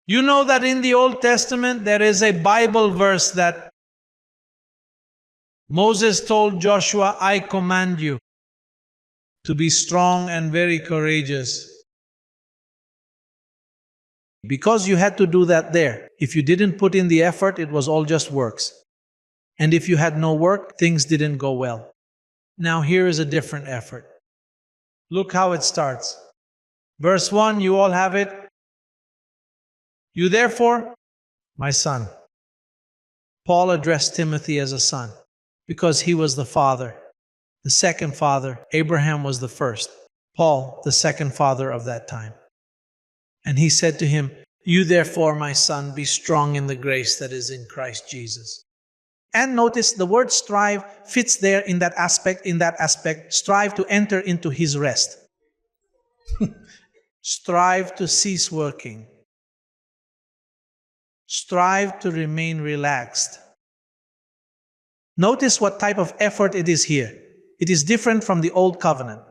You know that in the Old Testament there is a Bible verse that Moses told Joshua, I command you to be strong and very courageous. Because you had to do that there. If you didn't put in the effort, it was all just works. And if you had no work, things didn't go well. Now here is a different effort. Look how it starts. Verse 1, you all have it. You therefore, my son. Paul addressed Timothy as a son because he was the father, the second father. Abraham was the first. Paul, the second father of that time. And he said to him, you therefore, my son, be strong in the grace that is in Christ Jesus. And notice the word strive fits there in that aspect. Strive to enter into his rest. Strive to cease working. Strive to remain relaxed. Notice what type of effort it is here. It is different from the old covenant.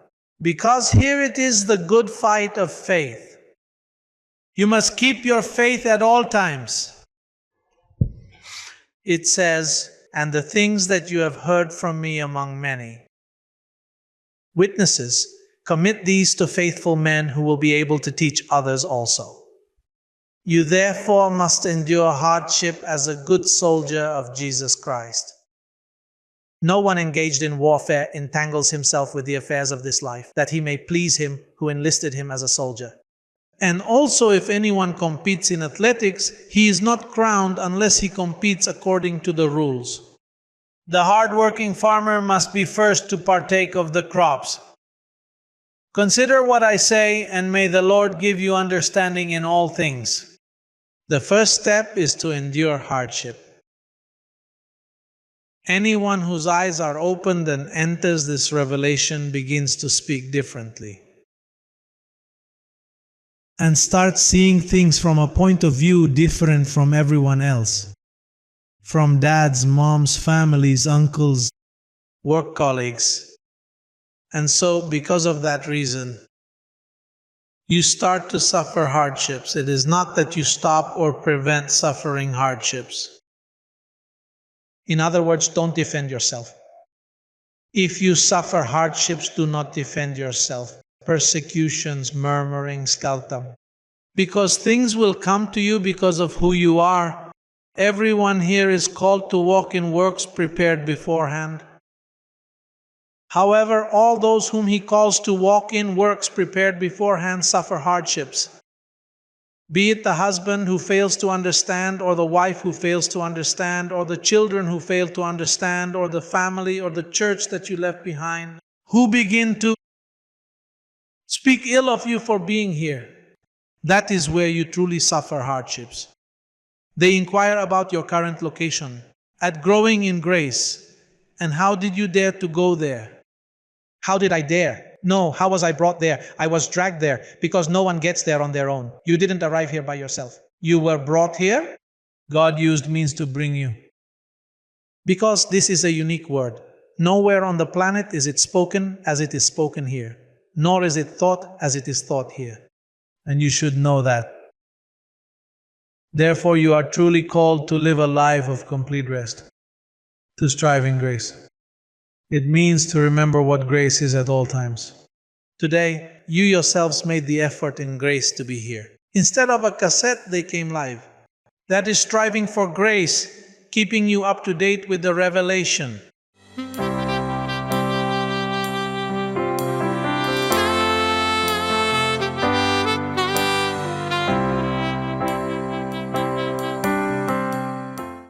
Because here it is the good fight of faith. You must keep your faith at all times. It says, and the things that you have heard from me among many witnesses, commit these to faithful men who will be able to teach others also. You therefore must endure hardship as a good soldier of Jesus Christ. No one engaged in warfare entangles himself with the affairs of this life, that he may please him who enlisted him as a soldier. And also if anyone competes in athletics, he is not crowned unless he competes according to the rules. The hard-working farmer must be first to partake of the crops. Consider what I say, and may the Lord give you understanding in all things. The first step is to endure hardship. Anyone whose eyes are opened and enters this revelation begins to speak differently and starts seeing things from a point of view different from everyone else. From dads, moms, families, uncles, work colleagues. And so, because of that reason, you start to suffer hardships. It is not that you stop or prevent suffering hardships. In other words, don't defend yourself. If you suffer hardships, do not defend yourself. Persecutions, murmuring, scaltam. Because things will come to you because of who you are. Everyone here is called to walk in works prepared beforehand. However, all those whom he calls to walk in works prepared beforehand suffer hardships. Be it the husband who fails to understand, or the wife who fails to understand, or the children who fail to understand, or the family or the church that you left behind, who begin to speak ill of you for being here. That is where you truly suffer hardships. They inquire about your current location, at growing in grace, and how did you dare to go there? How did I dare? No, how was I brought there? I was dragged there, because no one gets there on their own. You didn't arrive here by yourself. You were brought here. God used means to bring you. Because this is a unique word. Nowhere on the planet is it spoken as it is spoken here, nor is it thought as it is thought here. And you should know that. Therefore, you are truly called to live a life of complete rest, to strive in grace. It means to remember what grace is at all times. Today, you yourselves made the effort in grace to be here. Instead of a cassette, they came live. That is striving for grace, keeping you up to date with the revelation.